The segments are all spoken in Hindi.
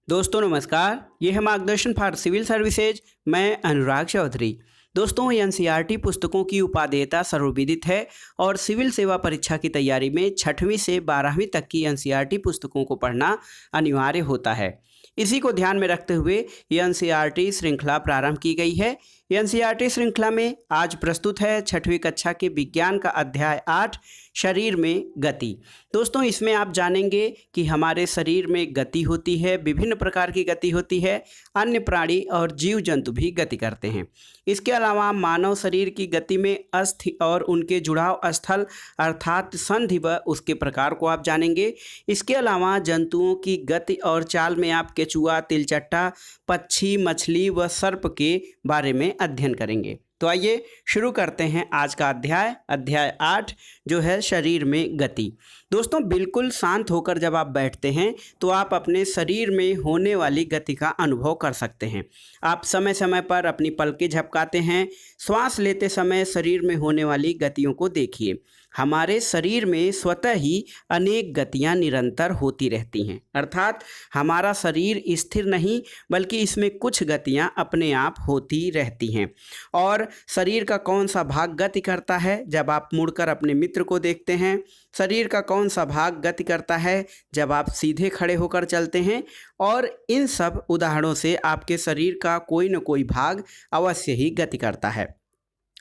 दोस्तों नमस्कार, ये है मार्गदर्शन फॉर सिविल सर्विसेज। मैं अनुराग चौधरी। दोस्तों एनसीईआरटी पुस्तकों की उपादेयता सर्वविदित है और सिविल सेवा परीक्षा की तैयारी में 6वीं से 12वीं तक की एनसीईआरटी पुस्तकों को पढ़ना अनिवार्य होता है। इसी को ध्यान में रखते हुए ये एनसीईआरटी श्रृंखला प्रारंभ की गई है। एनसीईआरटी श्रृंखला में आज प्रस्तुत है 6वीं कक्षा के विज्ञान का अध्याय 8 शरीर में गति। दोस्तों इसमें आप जानेंगे कि हमारे शरीर में गति होती है, विभिन्न प्रकार की गति होती है, अन्य प्राणी और जीव जंतु भी गति करते हैं। इसके अलावा मानव शरीर की गति में अस्थि और उनके जुड़ाव स्थल अर्थात संधि व उसके प्रकार को आप जानेंगे। इसके अलावा जंतुओं की गति और चाल में आप केचुआ, तिलचट्टा, पक्षी, मछली व सर्प के बारे में अध्ययन करेंगे। तो आइए शुरू करते हैं आज का अध्याय 8 जो है शरीर में गति। दोस्तों बिल्कुल शांत होकर जब आप बैठते हैं तो आप अपने शरीर में होने वाली गति का अनुभव कर सकते हैं। आप समय समय पर अपनी पलकें झपकाते हैं। श्वास लेते समय शरीर में होने वाली गतियों को देखिए। हमारे शरीर में स्वतः ही अनेक गतियां निरंतर होती रहती हैं, अर्थात हमारा शरीर स्थिर नहीं बल्कि इसमें कुछ गतियां अपने आप होती रहती हैं। और शरीर का कौन सा भाग गति करता है जब आप मुड़कर अपने मित्र को देखते हैं। शरीर का कौन सा भाग गति करता है जब आप सीधे खड़े होकर चलते हैं। और इन सब उदाहरणों से आपके शरीर का कोई न कोई भाग अवश्य ही गति करता है।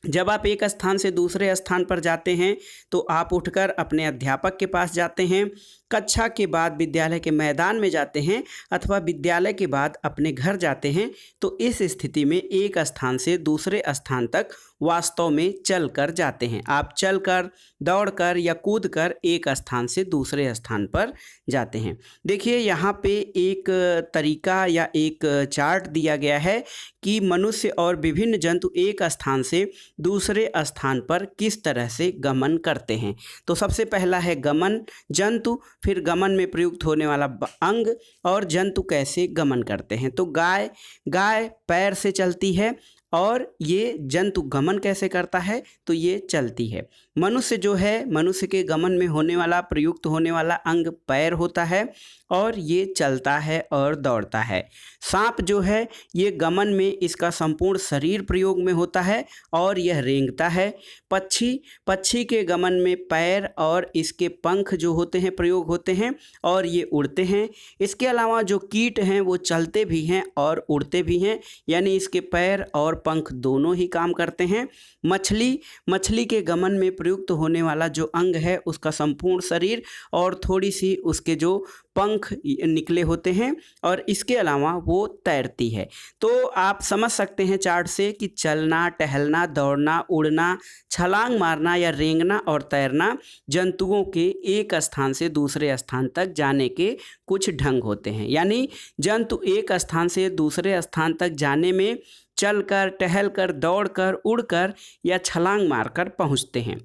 जब आप एक स्थान से दूसरे स्थान पर जाते हैं तो आप उठकर अपने अध्यापक के पास जाते हैं, कक्षा के बाद विद्यालय के मैदान में जाते हैं अथवा विद्यालय के बाद अपने घर जाते हैं, तो इस स्थिति में एक स्थान से दूसरे स्थान तक वास्तव में चलकर जाते हैं। आप चलकर, दौड़कर या कूदकर एक स्थान से दूसरे स्थान पर जाते हैं। देखिए यहाँ पे एक तरीका या एक चार्ट दिया गया है कि मनुष्य और विभिन्न जंतु एक स्थान से दूसरे स्थान पर किस तरह से गमन करते हैं। तो सबसे पहला है गमन, जंतु, फिर गमन में प्रयुक्त होने वाला अंग और जंतु कैसे गमन करते हैं। तो गाय पैर से चलती है और ये जंतु गमन कैसे करता है, तो ये चलती है। मनुष्य जो है, मनुष्य के गमन में होने वाला प्रयुक्त होने वाला अंग पैर होता है और ये चलता है और दौड़ता है। सांप जो है ये गमन में इसका संपूर्ण शरीर प्रयोग में होता है और यह रेंगता है। पक्षी के गमन में पैर और इसके पंख जो होते हैं प्रयोग होते हैं और ये उड़ते हैं। इसके अलावा जो कीट हैं वो चलते भी हैं और उड़ते भी हैं, यानी इसके पैर और पंख दोनों ही काम करते हैं। मछली के गमन में प्रयुक्त होने वाला जो अंग है उसका संपूर्ण शरीर और थोड़ी सी उसके जो पंख निकले होते हैं और इसके अलावा वो तैरती है। तो आप समझ सकते हैं चार्ट से कि चलना, टहलना, दौड़ना, उड़ना, छलांग मारना या रेंगना और तैरना जंतुओं के एक स्थान से दूसरे स्थान तक जाने के कुछ ढंग होते हैं। यानी जंतु एक स्थान से दूसरे स्थान तक जाने में चलकर, टहलकर, दौड़कर, उड़कर या छलांग मारकर पहुंचते हैं।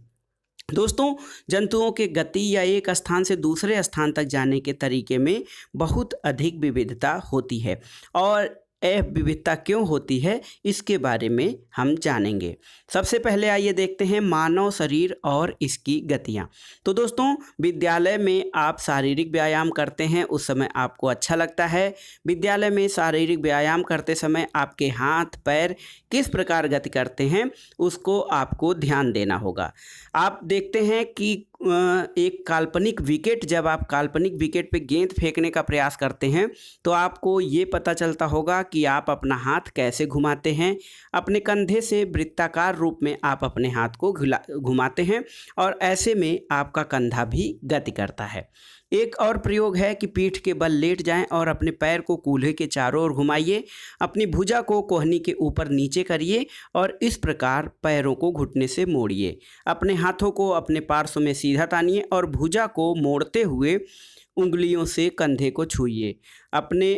दोस्तों जंतुओं के गति या एक स्थान से दूसरे स्थान तक जाने के तरीके में बहुत अधिक विविधता होती है और यह विविधता क्यों होती है इसके बारे में हम जानेंगे। सबसे पहले आइए देखते हैं मानव शरीर और इसकी गतियाँ। तो दोस्तों विद्यालय में आप शारीरिक व्यायाम करते हैं, उस समय आपको अच्छा लगता है। विद्यालय में शारीरिक व्यायाम करते समय आपके हाथ पैर किस प्रकार गति करते हैं उसको आपको ध्यान देना होगा। आप देखते हैं कि एक काल्पनिक विकेट, जब आप काल्पनिक विकेट पे गेंद फेंकने का प्रयास करते हैं तो आपको ये पता चलता होगा कि आप अपना हाथ कैसे घुमाते हैं। अपने कंधे से वृत्ताकार रूप में आप अपने हाथ को घुमाते हैं और ऐसे में आपका कंधा भी गति करता है। एक और प्रयोग है कि पीठ के बल लेट जाएं और अपने पैर को कूल्हे के चारों ओर घुमाइए। अपनी भुजा को कोहनी के ऊपर नीचे करिए और इस प्रकार पैरों को घुटने से मोड़िए। अपने हाथों को अपने पार्श्व में सीधा तानिए और भुजा को मोड़ते हुए उंगलियों से कंधे को छूइए। आपने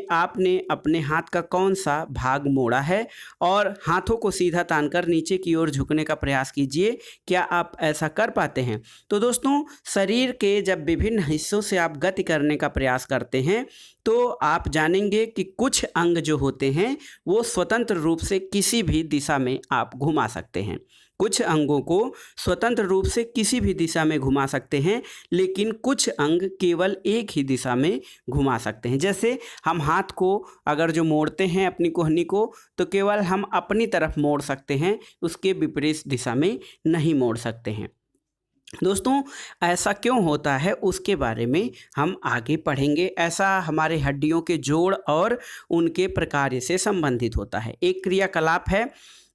अपने हाथ का कौन सा भाग मोड़ा है और हाथों को सीधा तानकर नीचे की ओर झुकने का प्रयास कीजिए। क्या आप ऐसा कर पाते हैं? तो दोस्तों शरीर के जब विभिन्न हिस्सों से आप गति करने का प्रयास करते हैं तो आप जानेंगे कि कुछ अंग जो होते हैं वो स्वतंत्र रूप से किसी भी दिशा में आप घुमा सकते हैं। कुछ अंगों को स्वतंत्र रूप से किसी भी दिशा में घुमा सकते हैं, लेकिन कुछ अंग केवल एक ही दिशा में घुमा सकते हैं। जैसे हम हाथ को अगर जो मोड़ते हैं अपनी कोहनी को, तो केवल हम अपनी तरफ मोड़ सकते हैं, उसके विपरीत दिशा में नहीं मोड़ सकते हैं। दोस्तों, ऐसा क्यों होता है उसके बारे में हम आगे पढ़ेंगे। ऐसा हमारे हड्डियों के जोड़ और उनके प्रकार से संबंधित होता है। एक क्रियाकलाप है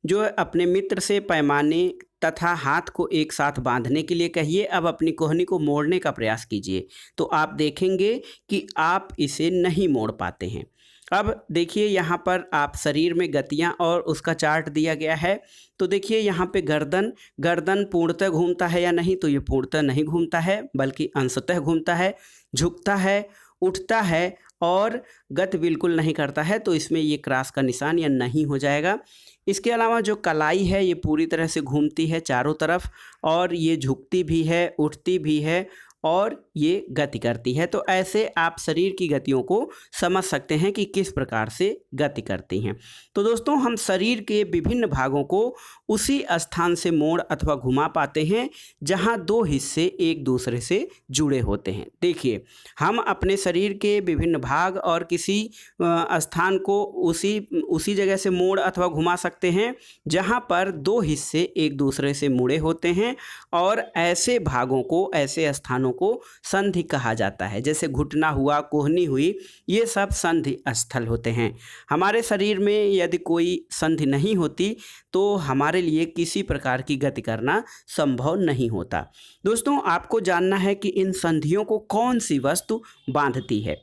जो अपने मित्र से पैमाने तथा हाथ को एक साथ बांधने के लिए कहिए। अब अपनी कोहनी को मोड़ने का प्रयास कीजिए, तो आप देखेंगे कि आप इसे नहीं मोड़ पाते हैं। अब देखिए यहाँ पर आप शरीर में गतियाँ और उसका चार्ट दिया गया है। तो देखिए यहाँ पे गर्दन पूर्णतः घूमता है या नहीं, तो ये पूर्णतः नहीं घूमता है बल्कि अंशतः घूमता है। झुकता है, उठता है और गति बिल्कुल नहीं करता है, तो इसमें ये क्रॉस का निशान या नहीं हो जाएगा। इसके अलावा जो कलाई है ये पूरी तरह से घूमती है चारों तरफ, और ये झुकती भी है, उठती भी है और ये गति करती है। तो ऐसे आप शरीर की गतियों को समझ सकते हैं कि किस प्रकार से गति करती हैं। तो दोस्तों, हम शरीर के विभिन्न भागों को उसी स्थान से मोड़ अथवा घुमा पाते हैं जहां दो हिस्से एक दूसरे से जुड़े होते हैं। देखिए, हम अपने शरीर के विभिन्न भाग और किसी स्थान को उसी जगह से मोड़ अथवा घुमा सकते हैं जहां पर दो हिस्से एक दूसरे से मुड़े होते हैं, और ऐसे भागों को, ऐसे स्थानों को संधि कहा जाता है। जैसे घुटना हुआ, कोहनी हुई, ये सब संधि स्थल होते हैं। हमारे शरीर में यदि कोई संधि नहीं होती तो हमारे लिए किसी प्रकार की गति करना संभव नहीं होता। दोस्तों, आपको जानना है कि इन संधियों को कौन सी वस्तु बांधती है।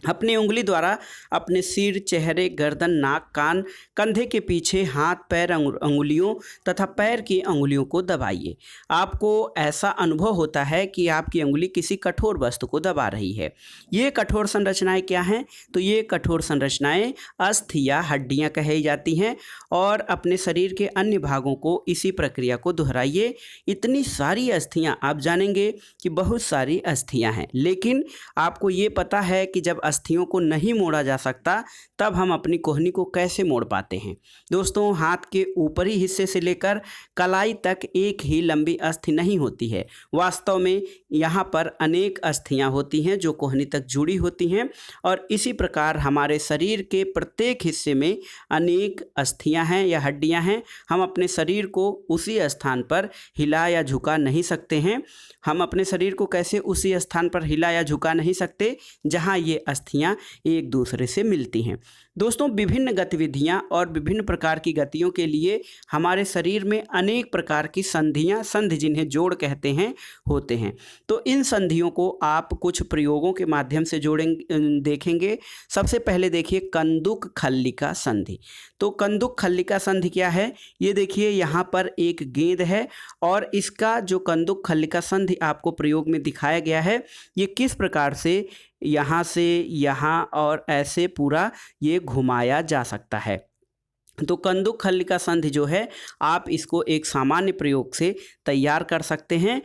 अपनी उंगली द्वारा अपने सिर, चेहरे, गर्दन, नाक, कान, कंधे के पीछे, हाथ, पैर, अंगुलियों तथा पैर की अंगुलियों को दबाइए। आपको ऐसा अनुभव होता है कि आपकी अंगुली किसी कठोर वस्तु को दबा रही है। ये कठोर संरचनाएं क्या हैं? तो ये कठोर संरचनाएं अस्थि या हड्डियां कही जाती हैं, और अपने शरीर के अन्य भागों को इसी प्रक्रिया को दोहराइए। इतनी सारी अस्थियां, आप जानेंगे कि बहुत सारी अस्थियां हैं, लेकिन आपको ये पता है कि जब अस्थियों को नहीं मोड़ा जा सकता तब हम अपनी कोहनी को कैसे मोड़ पाते हैं। दोस्तों, हाथ के ऊपरी हिस्से से लेकर कलाई तक एक ही लंबी अस्थि नहीं होती है। वास्तव में यहाँ पर अनेक अस्थियाँ होती हैं जो कोहनी तक जुड़ी होती हैं, और इसी प्रकार हमारे शरीर के प्रत्येक हिस्से में अनेक अस्थियाँ हैं या हड्डियाँ हैं। हम अपने शरीर को उसी स्थान पर हिला या झुका नहीं सकते हैं। हम अपने शरीर को कैसे उसी स्थान पर हिला या झुका नहीं सकते जहाँ ये अस्थियाँ एक दूसरे से मिलती हैं। दोस्तों, विभिन्न गतिविधियाँ और विभिन्न प्रकार की गतियों के लिए हमारे शरीर में अनेक प्रकार की संधि जिन्हें जोड़ कहते हैं, होते हैं। तो इन संधियों को आप कुछ प्रयोगों के माध्यम से देखेंगे। सबसे पहले देखिए कंदुक खल्लिका संधि। तो कंदुक खल्लिका संधि क्या है? ये देखिए, यहाँ पर एक गेंद है और इसका जो कंदुक खल्लिका संधि आपको प्रयोग में दिखाया गया है, ये किस प्रकार से यहाँ से यहाँ और ऐसे पूरा ये घुमाया जा सकता है। तो कंदुक खल्लिका संधि जो है, आप इसको एक सामान्य प्रयोग से तैयार कर सकते हैं।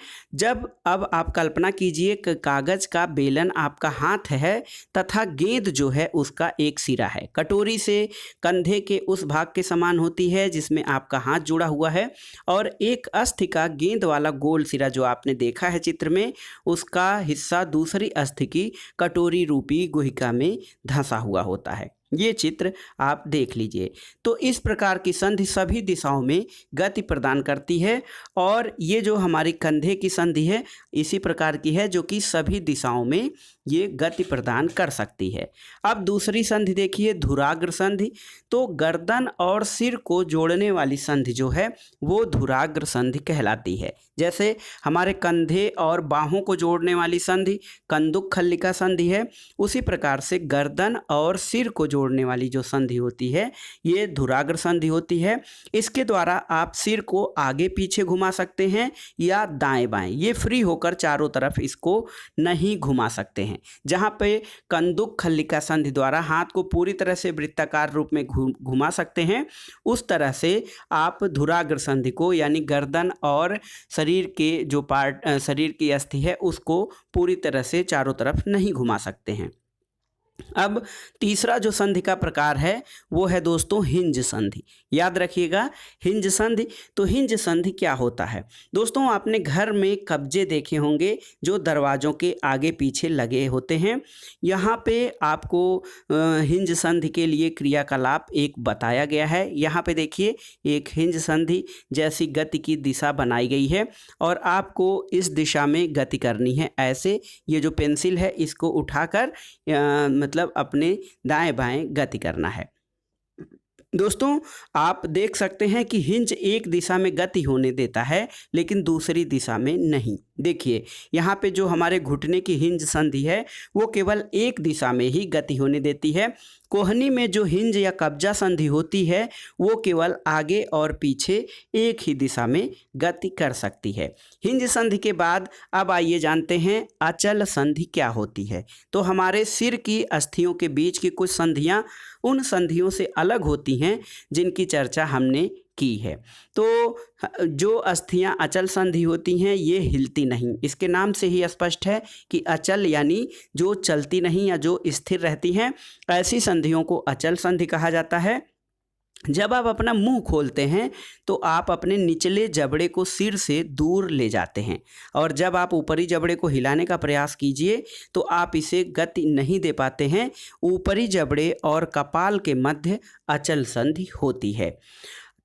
अब आप कल्पना कीजिए कि कागज़ का बेलन आपका हाथ है तथा गेंद जो है उसका एक सिरा है। कटोरी से कंधे के उस भाग के समान होती है जिसमें आपका हाथ जुड़ा हुआ है, और एक अस्थि का गेंद वाला गोल सिरा जो आपने देखा है चित्र में, उसका हिस्सा दूसरी अस्थि की कटोरी रूपी गुहिका में धंसा हुआ होता है। ये चित्र आप देख लीजिए। तो इस प्रकार की संधि सभी दिशाओं में गति प्रदान करती है, और ये जो हमारी कंधे की संधि है इसी प्रकार की है जो कि सभी दिशाओं में ये गति प्रदान कर सकती है। अब दूसरी संधि देखिए, धुराग्र संधि। तो गर्दन और सिर को जोड़ने वाली संधि जो है वो धुराग्र संधि कहलाती है। जैसे हमारे कंधे और बाहों को जोड़ने वाली संधि कंदुक खल्लिका संधि है, उसी प्रकार से गर्दन और सिर को जोड़ने वाली जो संधि होती है ये धुराग्र संधि होती है। इसके द्वारा आप सिर को आगे पीछे घुमा सकते हैं या दाएं बाएं, ये फ्री होकर चारों तरफ इसको नहीं घुमा सकते हैं। जहां पे कंदुक खल्लिका संधि द्वारा हाथ को पूरी तरह से वृत्ताकार रूप में घुमा सकते हैं, उस तरह से आप धुराग्र संधि को, यानी गर्दन और शरीर के जो शरीर की अस्थि है उसको पूरी तरह से चारों तरफ नहीं घुमा सकते हैं। अब तीसरा जो संधि का प्रकार है वो है दोस्तों हिंज संधि। याद रखिएगा हिंज संधि। तो हिंज संधि क्या होता है दोस्तों, आपने घर में कब्जे देखे होंगे जो दरवाज़ों के आगे पीछे लगे होते हैं। यहाँ पे आपको हिंज संधि के लिए क्रियाकलाप एक बताया गया है। यहाँ पे देखिए एक हिंज संधि जैसी गति की दिशा बनाई गई है और आपको इस दिशा में गति करनी है। ऐसे ये जो पेंसिल है इसको उठाकर मतलब अपने दाएं बाएं गति करना है। दोस्तों आप देख सकते हैं कि हिंज एक दिशा में गति होने देता है लेकिन दूसरी दिशा में नहीं। देखिए यहाँ पे जो हमारे घुटने की हिंज संधि है वो केवल एक दिशा में ही गति होने देती है। कोहनी में जो हिंज या कब्जा संधि होती है वो केवल आगे और पीछे एक ही दिशा में गति कर सकती है। हिंज संधि के बाद अब आइए जानते हैं अचल संधि क्या होती है। तो हमारे सिर की अस्थियों के बीच की कुछ संधियां उन संधियों से अलग होती हैं जिनकी चर्चा हमने की है। तो जो अस्थियां अचल संधि होती हैं ये हिलती नहीं। इसके नाम से ही स्पष्ट है कि अचल यानी जो चलती नहीं या जो स्थिर रहती हैं, ऐसी संधियों को अचल संधि कहा जाता है। जब आप अपना मुंह खोलते हैं तो आप अपने निचले जबड़े को सिर से दूर ले जाते हैं और जब आप ऊपरी जबड़े को हिलाने का प्रयास कीजिए तो आप इसे गति नहीं दे पाते हैं। ऊपरी जबड़े और कपाल के मध्य अचल संधि होती है।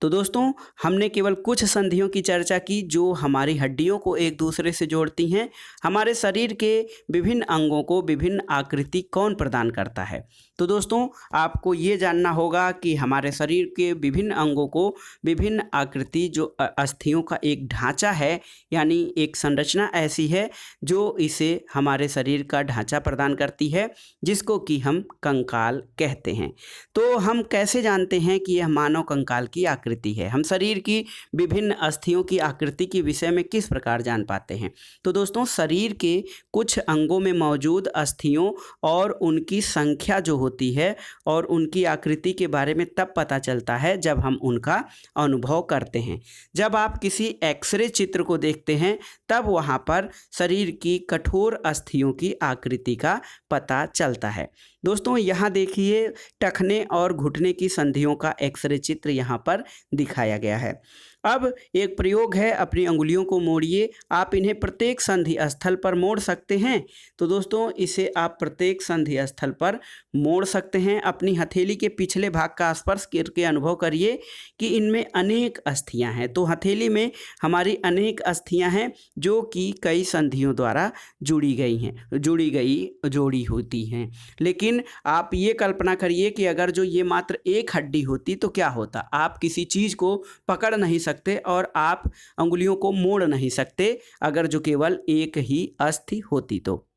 तो दोस्तों हमने केवल कुछ संधियों की चर्चा की जो हमारी हड्डियों को एक दूसरे से जोड़ती हैं। हमारे शरीर के विभिन्न अंगों को विभिन्न आकृति कौन प्रदान करता है? तो दोस्तों आपको ये जानना होगा कि हमारे शरीर के विभिन्न अंगों को विभिन्न आकृति जो अस्थियों का एक ढांचा है यानी एक संरचना ऐसी है जो इसे हमारे शरीर का ढांचा प्रदान करती है जिसको कि हम कंकाल कहते हैं। तो हम कैसे जानते हैं कि यह मानव कंकाल की आकृति है? हम शरीर की विभिन्न अस्थियों की आकृति के विषय में किस प्रकार जान पाते हैं? तो दोस्तों शरीर के कुछ अंगों में मौजूद अस्थियों और उनकी संख्या जो होती है और उनकी आकृति के बारे में तब पता चलता है जब हम उनका अनुभव करते हैं। जब आप किसी एक्सरे चित्र को देखते हैं तब वहाँ पर शरीर की कठोर अस्थियों की आकृति का पता चलता है। दोस्तों यहाँ देखिए टखने और घुटने की संधियों का एक्सरे चित्र यहाँ पर दिखाया गया है। अब एक प्रयोग है, अपनी अंगुलियों को मोड़िए। आप इन्हें प्रत्येक संधि स्थल पर मोड़ सकते हैं। तो दोस्तों इसे आप प्रत्येक संधि स्थल पर मोड़ सकते हैं। अपनी हथेली के पिछले भाग का स्पर्श करके अनुभव करिए कि इनमें अनेक अस्थियां हैं। तो हथेली में हमारी अनेक अस्थियां हैं जो कि कई संधियों द्वारा जोड़ी होती हैं। लेकिन आप ये कल्पना करिए कि अगर जो ये मात्र एक हड्डी होती तो क्या होता? आप किसी चीज़ को पकड़ नहीं सकते और आप अंगुलियों को मोड़ नहीं सकते अगर जो केवल एक ही अस्थि होती तो।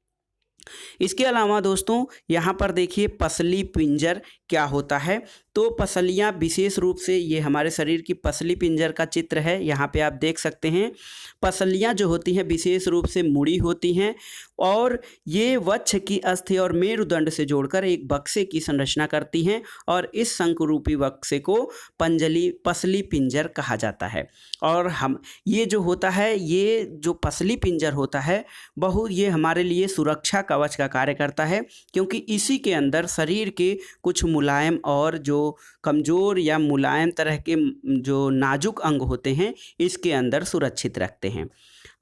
इसके अलावा दोस्तों यहाँ पर देखिए पसली पिंजर क्या होता है। तो पसलियाँ विशेष रूप से ये हमारे शरीर की पसली पिंजर का चित्र है। यहाँ पे आप देख सकते हैं पसलियाँ जो होती हैं विशेष रूप से मुड़ी होती हैं और ये वक्ष की अस्थि और मेरुदंड से जोड़कर एक बक्से की संरचना करती हैं और इस शंकुरूपी बक्से को पसली पिंजर कहा जाता है। और हम ये जो होता है ये जो पसली पिंजर होता है ये हमारे लिए सुरक्षा कवच का कार्य करता है क्योंकि इसी के अंदर शरीर के कुछ मुलायम और जो कमज़ोर या मुलायम तरह के जो नाजुक अंग होते हैं इसके अंदर सुरक्षित रखते हैं।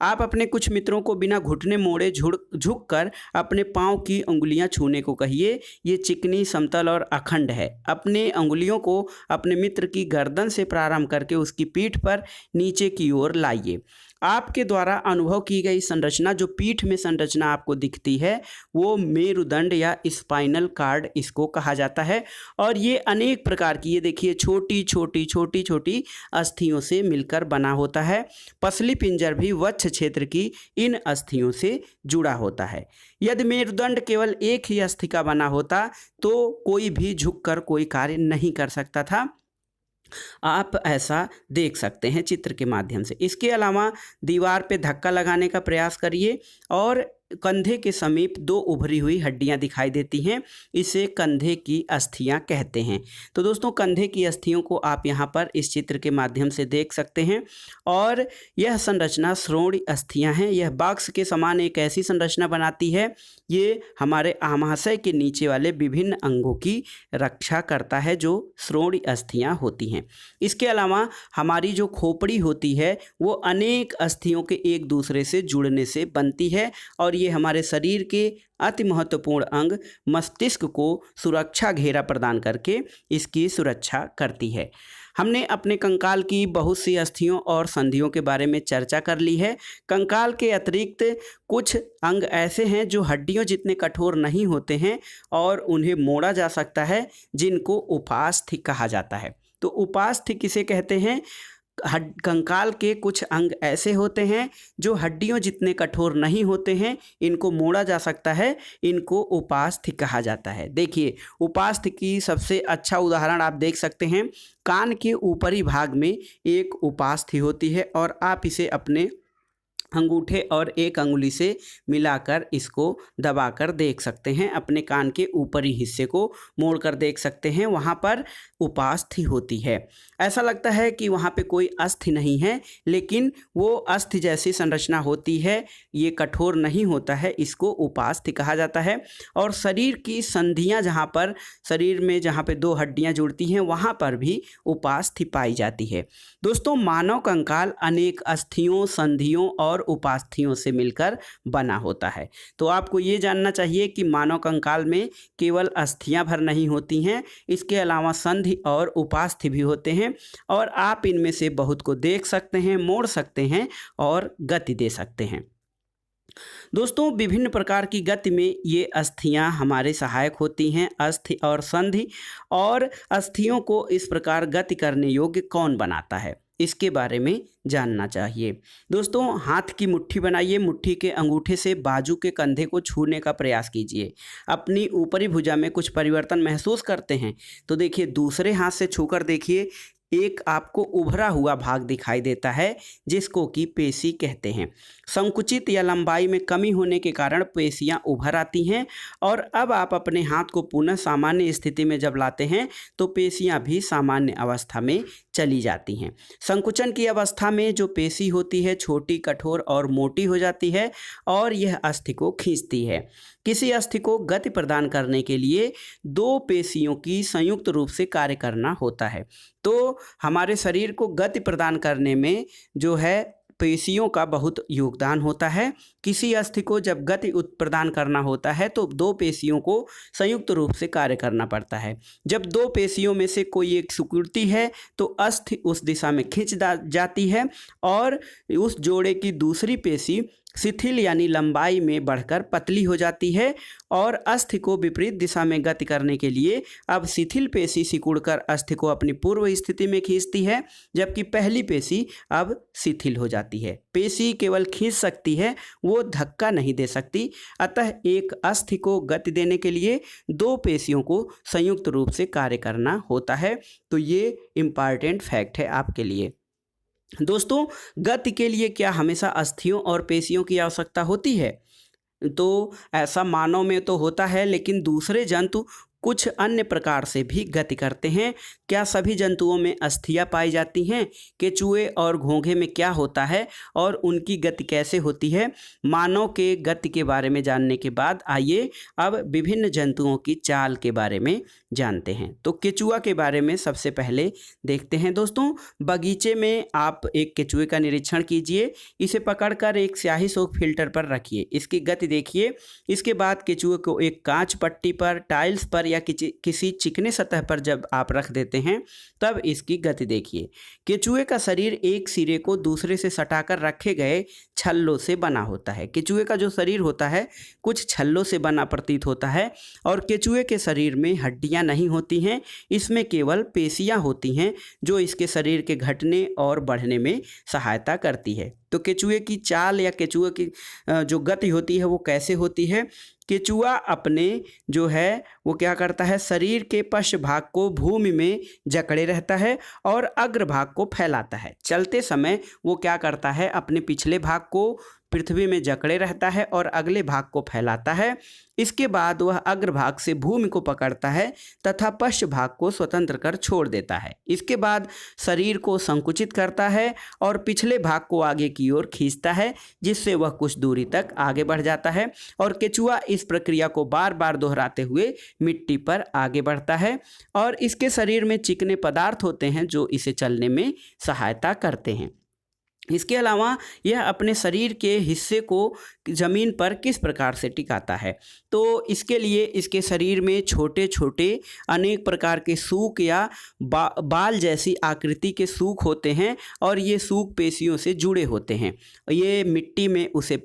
आप अपने कुछ मित्रों को बिना घुटने मोड़े झुक कर अपने पाँव की उंगलियां छूने को कहिए। ये चिकनी, समतल और अखंड है। अपने उंगलियों को अपने मित्र की गर्दन से प्रारंभ करके उसकी पीठ पर नीचे की ओर लाइए। आपके द्वारा अनुभव की गई संरचना जो पीठ में संरचना आपको दिखती है वो मेरुदंड या स्पाइनल कार्ड इसको कहा जाता है और ये अनेक प्रकार की ये देखिए छोटी छोटी अस्थियों से मिलकर बना होता है। पसली पिंजर भी वक्ष क्षेत्र की इन अस्थियों से जुड़ा होता है। यदि मेरुदंड केवल एक ही अस्थि का बना होता तो कोई भी झुककर कोई कार्य नहीं कर सकता था। आप ऐसा देख सकते हैं चित्र के माध्यम से। इसके अलावा दीवार पे धक्का लगाने का प्रयास करिए और कंधे के समीप 2 उभरी हुई हड्डियां दिखाई देती हैं, इसे कंधे की अस्थियां कहते हैं। तो दोस्तों कंधे की अस्थियों को आप यहां पर इस चित्र के माध्यम से देख सकते हैं और यह संरचना श्रोणि अस्थियां हैं। यह बॉक्स के समान एक ऐसी संरचना बनाती है, ये हमारे आमाशय के नीचे वाले विभिन्न अंगों की रक्षा करता है जो श्रोणि अस्थियां होती हैं। इसके अलावा हमारी जो खोपड़ी होती है वो अनेक अस्थियों के एक दूसरे से जुड़ने से बनती है और ये हमारे शरीर के अति महत्वपूर्ण अंग मस्तिष्क को सुरक्षा घेरा प्रदान करके इसकी सुरक्षा करती है। हमने अपने कंकाल की बहुत सी अस्थियों और संधियों के बारे में चर्चा कर ली है। कंकाल के अतिरिक्त कुछ अंग ऐसे हैं जो हड्डियों जितने कठोर नहीं होते हैं और उन्हें मोड़ा जा सकता है, जिनको उपास्थि कहा जाता है। तो उपास्थि किसे कहते हैं? कंकाल के कुछ अंग ऐसे होते हैं जो हड्डियों जितने कठोर नहीं होते हैं, इनको मोड़ा जा सकता है, इनको उपास्थि कहा जाता है। देखिए उपास्थि की सबसे अच्छा उदाहरण आप देख सकते हैं, कान के ऊपरी भाग में एक उपास्थि होती है और आप इसे अपने अंगूठे और एक अंगुली से मिलाकर इसको दबाकर देख सकते हैं। अपने कान के ऊपरी हिस्से को मोड़कर देख सकते हैं, वहाँ पर उपास्थि होती है। ऐसा लगता है कि वहाँ पे कोई अस्थि नहीं है, लेकिन वो अस्थि जैसी संरचना होती है, ये कठोर नहीं होता है, इसको उपास्थि कहा जाता है। और शरीर की संधियाँ जहाँ पर शरीर में जहाँ पे 2 हड्डियाँ जुड़ती हैं वहाँ पर भी उपास्थि पाई जाती है। दोस्तों मानव कंकाल अनेक अस्थियों, संधियों और उपास्थियों से मिलकर बना होता है। तो आपको ये जानना चाहिए कि मानव कंकाल में केवल अस्थियां भर नहीं होती हैं, इसके अलावा संधि और उपास्थि भी होते हैं और आप इनमें से बहुत को देख सकते हैं, मोड़ सकते हैं और गति दे सकते हैं। दोस्तों विभिन्न प्रकार की गति में ये अस्थियां हमारे सहायक होती हैं, अस्थि और संधि। और अस्थियों को इस प्रकार गति करने योग्य कौन बनाता है, इसके बारे में जानना चाहिए। दोस्तों हाथ की मुट्ठी बनाइए, मुट्ठी के अंगूठे से बाजू के कंधे को छूने का प्रयास कीजिए। अपनी ऊपरी भुजा में कुछ परिवर्तन महसूस करते हैं तो देखिए दूसरे हाथ से छूकर देखिए, एक आपको उभरा हुआ भाग दिखाई देता है जिसको कि पेशी कहते हैं। संकुचित या लंबाई में कमी होने के कारण पेशियां उभर आती हैं और अब आप अपने हाथ को पुनः सामान्य स्थिति में जब लाते हैं तो पेशियां भी सामान्य अवस्था में चली जाती हैं। संकुचन की अवस्था में जो पेशी होती है छोटी, कठोर और मोटी हो जाती है और यह अस्थि को खींचती है। किसी अस्थि को गति प्रदान करने के लिए 2 पेशियों की संयुक्त रूप से कार्य करना होता है। तो हमारे शरीर को गति प्रदान करने में जो है पेशियों का बहुत योगदान होता है। किसी अस्थि को जब गति प्रदान करना होता है तो 2 पेशियों को संयुक्त रूप से कार्य करना पड़ता है। जब 2 पेशियों में से कोई एक सिकुड़ती है तो अस्थि उस दिशा में खिंच जाती है और उस जोड़े की दूसरी पेशी शिथिल यानी लंबाई में बढ़कर पतली हो जाती है और अस्थि को विपरीत दिशा में गति करने के लिए अब शिथिल पेशी सिकुड़कर अस्थि को अपनी पूर्व स्थिति में खींचती है, जबकि पहली पेशी अब शिथिल हो जाती है। पेशी केवल खींच सकती है, वो धक्का नहीं दे सकती। अतः एक अस्थि को गति देने के लिए 2 पेशियों को संयुक्त रूप से कार्य करना होता है। तो ये इम्पॉर्टेंट फैक्ट है आपके लिए। दोस्तों गति के लिए क्या हमेशा अस्थियों और पेशियों की आवश्यकता होती है? तो ऐसा मानव में तो होता है, लेकिन दूसरे जंतु कुछ अन्य प्रकार से भी गति करते हैं। क्या सभी जंतुओं में अस्थियां पाई जाती हैं? केचुए और घोंघे में क्या होता है और उनकी गति कैसे होती है? मानव के गति के बारे में जानने के बाद आइए अब विभिन्न जंतुओं की चाल के बारे में जानते हैं। तो केचुआ के बारे में सबसे पहले देखते हैं। दोस्तों बगीचे में आप एक केचुए का निरीक्षण कीजिए, इसे पकड़कर एक स्याही सोख फिल्टर पर रखिए, इसकी गति देखिए। इसके बाद केचुए को एक कांच पट्टी पर, टाइल्स पर या किसी चिकने सतह पर जब आप रख देते हैं तब इसकी गति देखिए। केचुए का शरीर एक सिरे को दूसरे से सटाकर रखे गए छल्लों से बना होता है। केचुए का जो शरीर होता है कुछ छल्लों से बना प्रतीत होता है और केचुए के शरीर में हड्डियां नहीं होती हैं, इसमें केवल पेशियां होती हैं जो इसके शरीर के घटने और बढ़ने में सहायता करती है। तो केचुए की चाल या केचुए की जो गति होती है वो कैसे होती है? केचुआ अपने जो है वो क्या करता है, शरीर के पश्च भाग को भूमि में जकड़े रहता है और अग्र भाग को फैलाता है। चलते समय वो क्या करता है, अपने पिछले भाग को पृथ्वी में जकड़े रहता है और अगले भाग को फैलाता है। इसके बाद वह अग्रभाग से भूमि को पकड़ता है तथा पश्च भाग को स्वतंत्र कर छोड़ देता है। इसके बाद शरीर को संकुचित करता है और पिछले भाग को आगे की ओर खींचता है, जिससे वह कुछ दूरी तक आगे बढ़ जाता है और केचुआ इस प्रक्रिया को बार बार दोहराते हुए मिट्टी पर आगे बढ़ता है और इसके शरीर में चिकने पदार्थ होते हैं जो इसे चलने में सहायता करते हैं। इसके अलावा यह अपने शरीर के हिस्से को ज़मीन पर किस प्रकार से टिकाता है, तो इसके लिए इसके शरीर में छोटे छोटे अनेक प्रकार के सूक या बाल जैसी आकृति के सूक होते हैं और ये सूक पेशियों से जुड़े होते हैं। ये मिट्टी में उसकी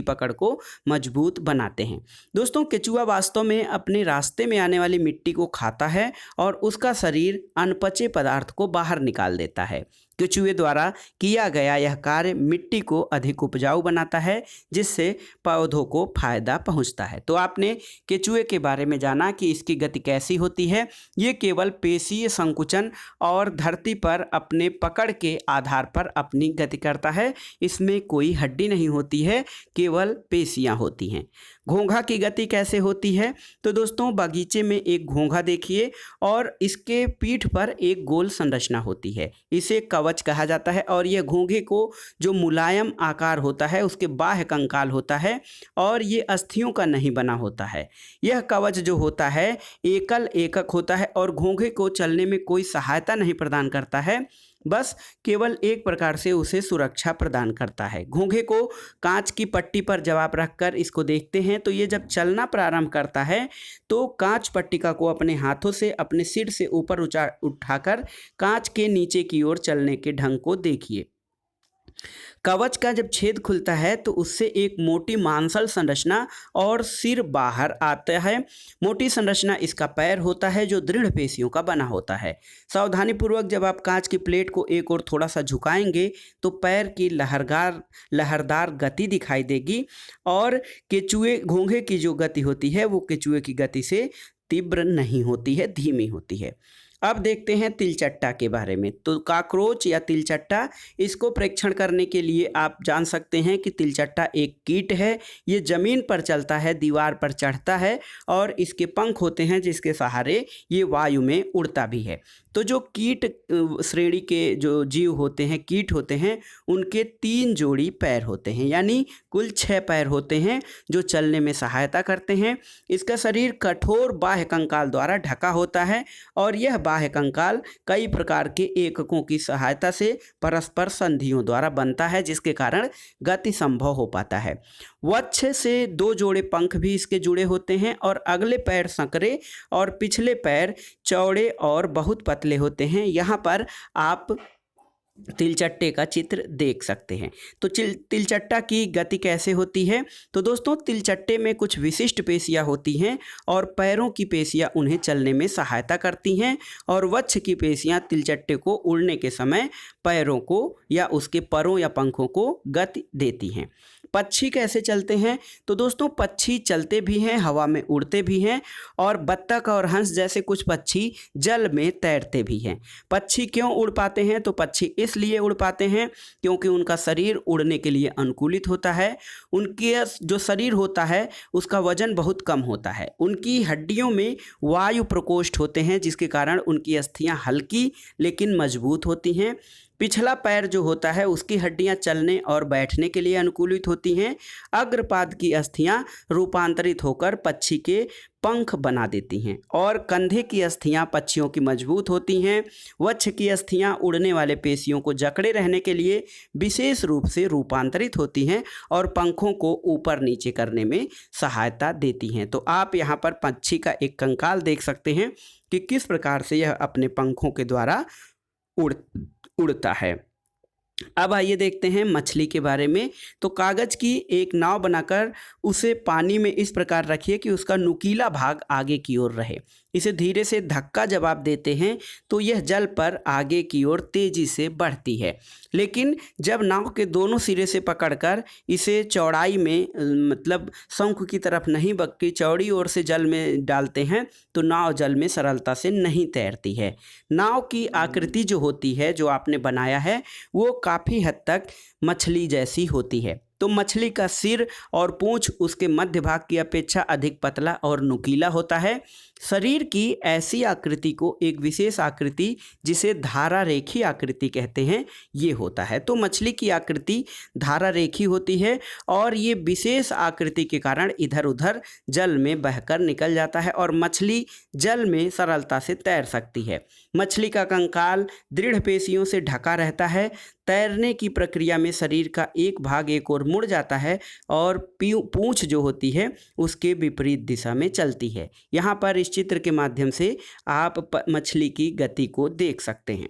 पकड़ को मजबूत बनाते हैं। दोस्तों, केचुआ वास्तव में अपने रास्ते में आने वाली मिट्टी को खाता है और उसका शरीर अनपचे पदार्थ को बाहर निकाल देता है। केचुए द्वारा किया गया यह कार्य मिट्टी को अधिक उपजाऊ बनाता है, जिससे पौधों को फायदा पहुंचता है। तो आपने केचुए के बारे में जाना कि इसकी गति कैसी होती है। ये केवल पेशीय संकुचन और धरती पर अपने पकड़ के आधार पर अपनी गति करता है। इसमें कोई हड्डी नहीं होती है, केवल पेशियां होती हैं। घोंघा की गति कैसे होती है, तो दोस्तों बगीचे में एक घोंघा देखिए और इसके पीठ पर एक गोल संरचना होती है। इसे कवच कहा जाता है और यह घोंघे को जो मुलायम आकार होता है उसके बाह्य कंकाल होता है और ये अस्थियों का नहीं बना होता है। यह कवच जो होता है एकल एकक होता है और घोंघे को चलने में कोई सहायता नहीं प्रदान करता है, बस केवल एक प्रकार से उसे सुरक्षा प्रदान करता है। घोंघे को कांच की पट्टी पर जब आप रखकर इसको देखते हैं तो ये जब चलना प्रारंभ करता है तो कांच पट्टिका को अपने हाथों से अपने सिर से ऊपर उठाकर कांच के नीचे की ओर चलने के ढंग को देखिए। कवच का जब छेद खुलता है तो उससे एक मोटी मांसल संरचना और सिर बाहर आता है। मोटी संरचना इसका पैर होता है जो दृढ़ पेशियों का बना होता है। सावधानीपूर्वक जब आप कांच की प्लेट को एक और थोड़ा सा झुकाएंगे तो पैर की लहरदार गति दिखाई देगी और घोंघे की जो गति होती है वो केचुए की गति से तीव्र नहीं होती है, धीमी होती है। अब देखते हैं तिलचट्टा के बारे में। तो काकरोच या तिलचट्टा, इसको प्रेक्षण करने के लिए आप जान सकते हैं कि तिलचट्टा एक कीट है। ये ज़मीन पर चलता है, दीवार पर चढ़ता है और इसके पंख होते हैं जिसके सहारे ये वायु में उड़ता भी है। तो जो कीट श्रेणी के जो जीव होते हैं, कीट होते हैं, उनके 3 जोड़ी पैर होते हैं, यानी कुल 6 पैर होते हैं जो चलने में सहायता करते हैं। इसका शरीर कठोर बाह्य कंकाल द्वारा ढका होता है और यह बाह्य कंकाल कई प्रकार के एककों की सहायता से परस्पर संधियों द्वारा बनता है, जिसके कारण गति संभव हो पाता है। वक्ष से 2 जोड़े पंख भी इसके जुड़े होते हैं और अगले पैर संकरे और पिछले पैर चौड़े और बहुत पतले होते हैं। यहाँ पर आप तिलचट्टे का चित्र देख सकते हैं। तो तिलचट्टा की गति कैसे होती है, तो दोस्तों तिलचट्टे में कुछ विशिष्ट पेशियां होती हैं और पैरों की पेशियां उन्हें चलने में सहायता करती हैं और वक्ष की पेशियां तिलचट्टे को उड़ने के समय पैरों को या उसके परों या पंखों को गति देती हैं। पक्षी कैसे चलते हैं, तो दोस्तों पक्षी चलते भी हैं, हवा में उड़ते भी हैं और बत्तख और हंस जैसे कुछ पक्षी जल में तैरते भी हैं। पक्षी क्यों उड़ पाते हैं, तो पक्षी इसलिए उड़ पाते हैं क्योंकि उनका शरीर उड़ने के लिए अनुकूलित होता है। उनके जो शरीर होता है उसका वजन बहुत कम होता है। उनकी हड्डियों में वायु प्रकोष्ठ होते हैं जिसके कारण उनकी अस्थियां हल्की लेकिन मजबूत होती हैं। पिछला पैर जो होता है उसकी हड्डियां चलने और बैठने के लिए अनुकूलित होती हैं। अग्रपाद की अस्थियां रूपांतरित होकर पक्षी के पंख बना देती हैं और कंधे की अस्थियां पक्षियों की मजबूत होती हैं। वक्ष की अस्थियां उड़ने वाले पेशियों को जकड़े रहने के लिए विशेष रूप से रूपांतरित होती हैं और पंखों को ऊपर नीचे करने में सहायता देती हैं। तो आप यहाँ पर पक्षी का एक कंकाल देख सकते हैं कि किस प्रकार से यह अपने पंखों के द्वारा उड़ता है। अब आइए देखते हैं मछली के बारे में। तो कागज़ की एक नाव बनाकर उसे पानी में इस प्रकार रखिए कि उसका नुकीला भाग आगे की ओर रहे। इसे धीरे से धक्का जब आप देते हैं तो यह जल पर आगे की ओर तेजी से बढ़ती है, लेकिन जब नाव के दोनों सिरे से पकड़कर इसे चौड़ाई में मतलब शंख की तरफ नहीं बल्कि चौड़ी ओर से जल में डालते हैं तो नाव जल में सरलता से नहीं तैरती है। नाव की आकृति जो होती है, जो आपने बनाया है, वो काफ़ी हद तक मछली जैसी होती है। तो मछली का सिर और पूंछ उसके मध्य भाग की अपेक्षा अधिक पतला और नुकीला होता है। शरीर की ऐसी आकृति को एक विशेष आकृति जिसे धारा रेखी आकृति कहते हैं ये होता है। तो मछली की आकृति धारा रेखी होती है और ये विशेष आकृति के कारण इधर उधर जल में बहकर निकल जाता है और मछली जल में सरलता से तैर सकती है। मछली का कंकाल दृढ़ पेशियों से ढका रहता है। तैरने की प्रक्रिया में शरीर का एक भाग एक ओर मुड़ जाता है और पूंछ जो होती है उसके विपरीत दिशा में चलती है। यहाँ पर इस चित्र के माध्यम से आप मछली की गति को देख सकते हैं।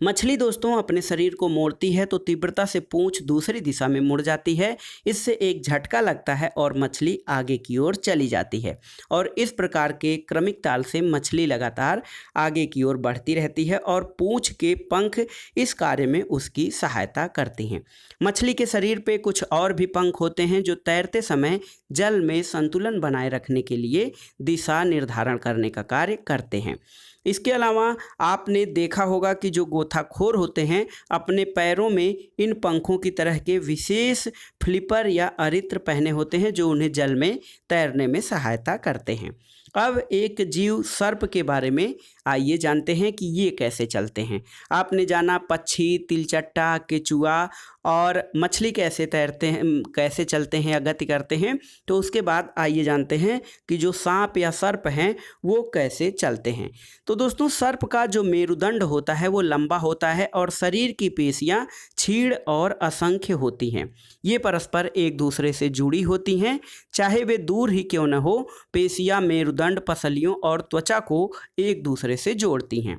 मछली दोस्तों अपने शरीर को मोड़ती है तो तीव्रता से पूंछ दूसरी दिशा में मुड़ जाती है। इससे एक झटका लगता है और मछली आगे की ओर चली जाती है और इस प्रकार के क्रमिक ताल से मछली लगातार आगे की ओर बढ़ती रहती है और पूंछ के पंख इस कार्य में उसकी सहायता करती हैं। मछली के शरीर पे कुछ और भी पंख होते हैं जो तैरते समय जल में संतुलन बनाए रखने के लिए दिशा निर्धारण करने का कार्य करते हैं। इसके अलावा आपने देखा होगा कि जो गोताखोर होते हैं अपने पैरों में इन पंखों की तरह के विशेष फ्लिपर या अरित्र पहने होते हैं जो उन्हें जल में तैरने में सहायता करते हैं। अब एक जीव सर्प के बारे में आइए जानते हैं कि ये कैसे चलते हैं। आपने जाना पक्षी, तिलचट्टा, केचुआ और मछली कैसे तैरते हैं, कैसे चलते हैं या गति करते हैं। तो उसके बाद आइए जानते हैं कि जो सांप या सर्प हैं वो कैसे चलते हैं। तो दोस्तों सर्प का जो मेरुदंड होता है वो लंबा होता है और शरीर की पेशियां क्षीण और असंख्य होती हैं। ये परस्पर एक दूसरे से जुड़ी होती हैं, चाहे वे दूर ही क्यों न हो। पेशियां मेरुदंड, पसलियों और त्वचा को एक दूसरे से जोड़ती हैं।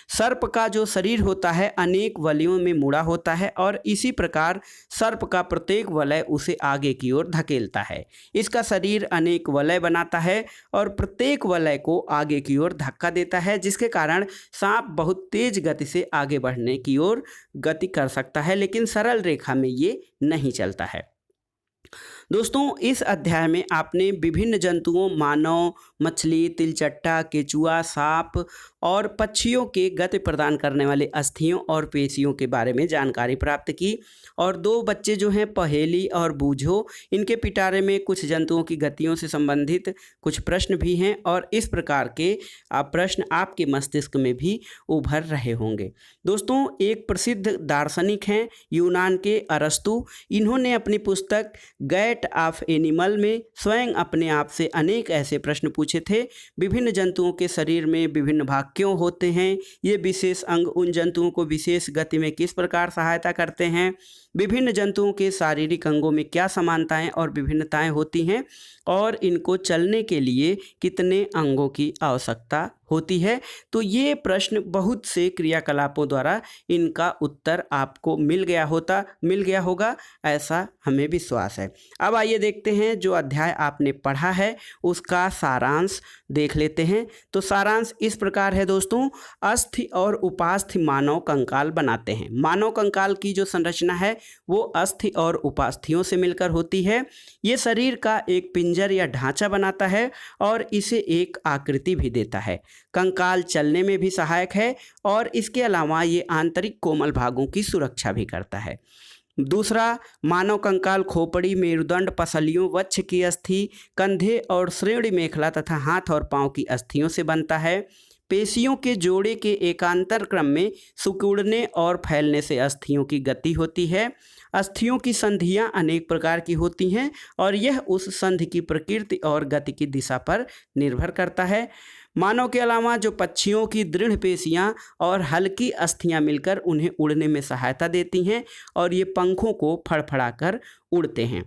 सर्प का जो शरीर होता है अनेक वलयों में मुड़ा होता है और इसी प्रकार सर्प का प्रत्येक वलय उसे आगे की ओर धकेलता है। इसका शरीर अनेक वलय बनाता है और प्रत्येक वलय को आगे की ओर धक्का देता है, जिसके कारण सांप बहुत तेज गति से आगे बढ़ने की ओर गति कर सकता है, लेकिन सरल रेखा में ये नहीं चलता है। दोस्तों इस अध्याय में आपने विभिन्न जंतुओं, मानव, मछली, तिलचट्टा, केचुआ, सांप और पक्षियों के गति प्रदान करने वाले अस्थियों और पेशियों के बारे में जानकारी प्राप्त की। और दो बच्चे जो हैं पहेली और बूझो, इनके पिटारे में कुछ जंतुओं की गतियों से संबंधित कुछ प्रश्न भी हैं और इस प्रकार के प्रश्न आपके मस्तिष्क में भी उभर रहे होंगे। दोस्तों एक प्रसिद्ध दार्शनिक हैं यूनान के अरस्तु। इन्होंने अपनी पुस्तक गैट ऑफ एनिमल में स्वयं अपने आप से अनेक ऐसे प्रश्न पूछे थे। विभिन्न जंतुओं के शरीर में विभिन्न भाग क्यों होते हैं, ये विशेष अंग उन जंतुओं को विशेष गति में किस प्रकार सहायता करते हैं, विभिन्न जंतुओं के शारीरिक अंगों में क्या समानताएं और विभिन्नताएं होती हैं और इनको चलने के लिए कितने अंगों की आवश्यकता होती है। तो ये प्रश्न बहुत से क्रियाकलापों द्वारा इनका उत्तर आपको मिल गया होगा, ऐसा हमें विश्वास है। अब आइए देखते हैं जो अध्याय आपने पढ़ा है उसका सारांश देख लेते हैं। तो सारांश इस प्रकार है दोस्तों, अस्थि और उपास्थि मानव कंकाल बनाते हैं। मानव कंकाल की जो संरचना है वो अस्थि और उपास्थियों से मिलकर होती है। ये शरीर का एक पिंजर या ढांचा बनाता है और इसे एक आकृति भी देता है। कंकाल चलने में भी सहायक है और इसके अलावा ये आंतरिक कोमल भागों की सुरक्षा भी करता है। दूसरा, मानव कंकाल खोपड़ी, मेरुदंड, पसलियों, वक्ष की अस्थि, कंधे और श्रोणि मेखला तथा हाथ और पांव की अस्थियों से बनता है। पेशियों के जोड़े के एकांतर क्रम में सिकुड़ने और फैलने से अस्थियों की गति होती है। अस्थियों की संधियां अनेक प्रकार की होती हैं और यह उस संधि की प्रकृति और गति की दिशा पर निर्भर करता है। मानव के अलावा जो पक्षियों की दृढ़ पेशियां और हल्की अस्थियां मिलकर उन्हें उड़ने में सहायता देती हैं और ये पंखों को फड़फड़ाकर उड़ते हैं।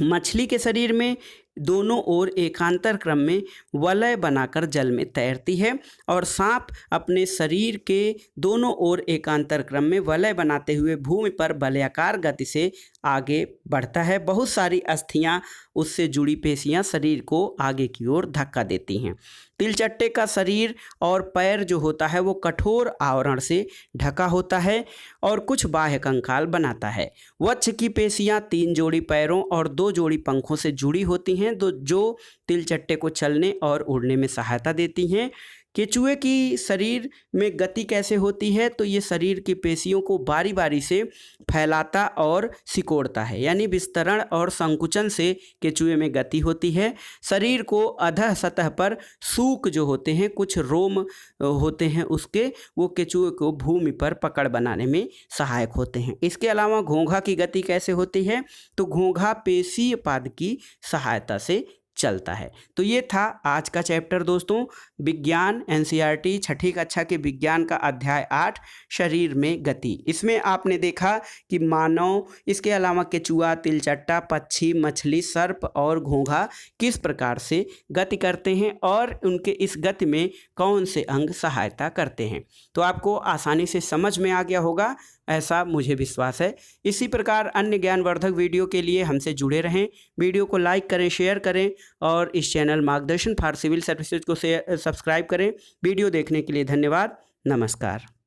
मछली के शरीर में दोनों ओर एकांतर क्रम में वलय बनाकर जल में तैरती है और सांप अपने शरीर के दोनों ओर एकांतर क्रम में वलय बनाते हुए भूमि पर वलयाकार गति से आगे बढ़ता है। बहुत सारी अस्थियां, उससे जुड़ी पेशियां शरीर को आगे की ओर धक्का देती हैं। तिलचट्टे का शरीर और पैर जो होता है वो कठोर आवरण से ढका होता है और कुछ बाह्य कंकाल बनाता है। वक्ष की पेशियां 3 जोड़ी पैरों और 2 जोड़ी पंखों से जुड़ी होती हैं जो तिलचट्टे को चलने और उड़ने में सहायता देती हैं। केचुए की शरीर में गति कैसे होती है, तो ये शरीर की पेशियों को बारी बारी से फैलाता और सिकोड़ता है, यानी विस्तरण और संकुचन से केचुए में गति होती है। शरीर को अधः सतह पर सूक जो होते हैं, कुछ रोम होते हैं उसके, वो केचुए को भूमि पर पकड़ बनाने में सहायक होते हैं। इसके अलावा घोंघा की गति कैसे होती है, तो घोंघा पेशीय पाद की सहायता से चलता है। तो ये था आज का चैप्टर दोस्तों, विज्ञान एनसीईआरटी छठी कक्षा के विज्ञान का अध्याय 8 शरीर में गति। इसमें आपने देखा कि मानव, इसके अलावा केचुआ, तिलचट्टा, पक्षी, मछली, सर्प और घोंघा किस प्रकार से गति करते हैं और उनके इस गति में कौन से अंग सहायता करते हैं। तो आपको आसानी से समझ में आ गया होगा, ऐसा मुझे विश्वास है। इसी प्रकार अन्य ज्ञानवर्धक वीडियो के लिए हमसे जुड़े रहें। वीडियो को लाइक करें, शेयर करें और इस चैनल मार्गदर्शन फॉर सिविल सर्विसेज को सब्सक्राइब करें। वीडियो देखने के लिए धन्यवाद। नमस्कार।